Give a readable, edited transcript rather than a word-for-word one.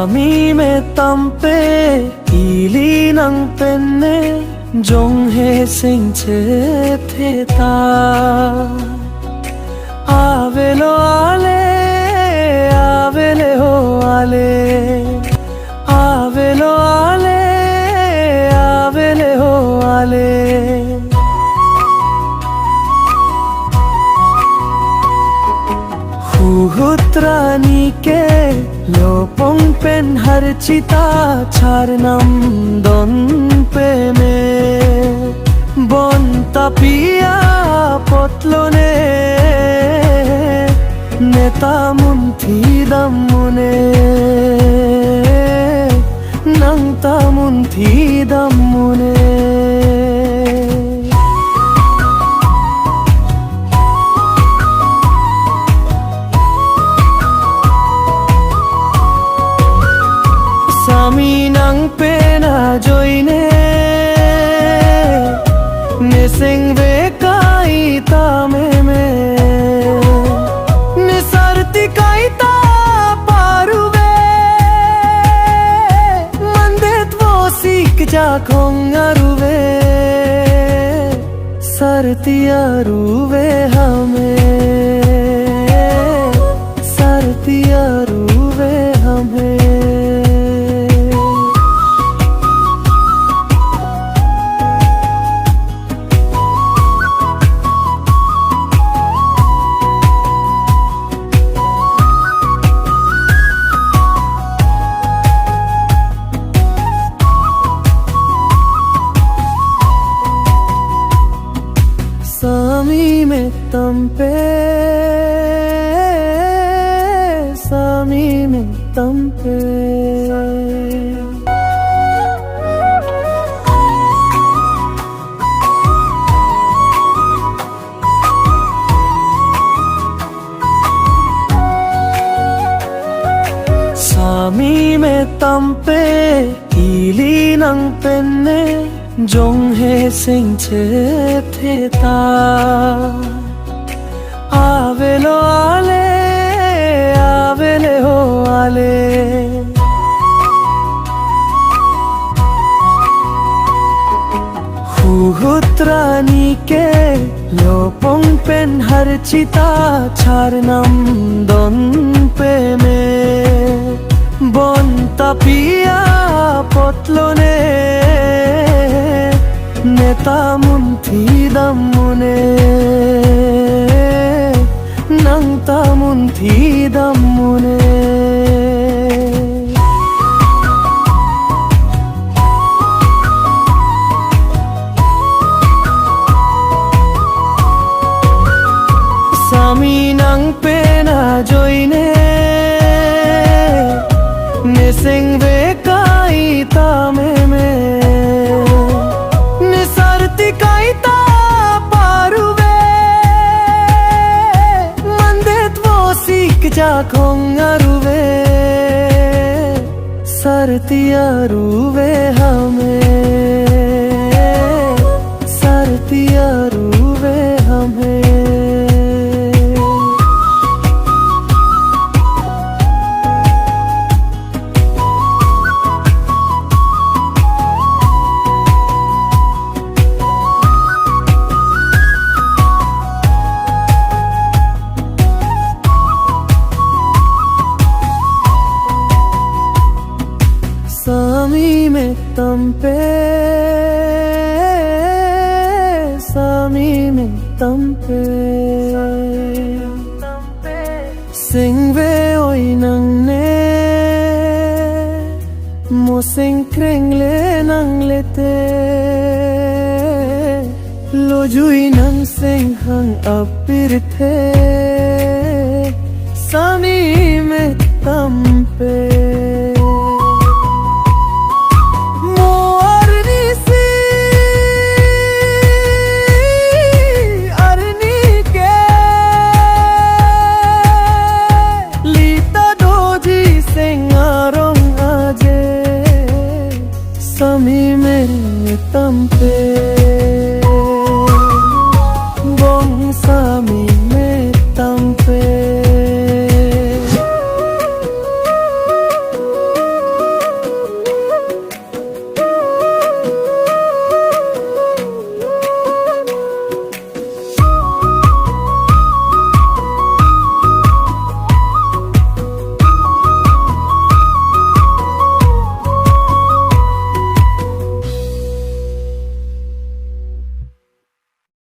Sami me tampe ili nang penne jong he sing che theta avelo ale ho ale avelo ale ho ale Huhutrani ke lopong pen har chita charnam don pe me bon tapia potlone neta munthi dammune nangta munthi dammune Sami nang pena joine Neseng ve kai ta me Nesarti kai ta paruve Mandet wo sik ja kongaruve Sarti aruve hame Sarti aruve hame Sami me tampe Sami me tampe Sami me tampe ili nang penne jong he sing che theta avelo ale ho ale Huhutrani ke lopong pen har chita charnam don pe me bon tapia potlone neta munthi dammune nangta munthi dammune Sami nang pena joine Neseng ve kai ta me Nesarti kai ta paruve Mandet wo sik ja kongaruve Sarti aruve hame Sarti aruve hame Sami me tampe Sami me tampe Sing ve oi nang ne Mo sing kreng le nang lete Lo jui nang sing hang apir the Sami me tampe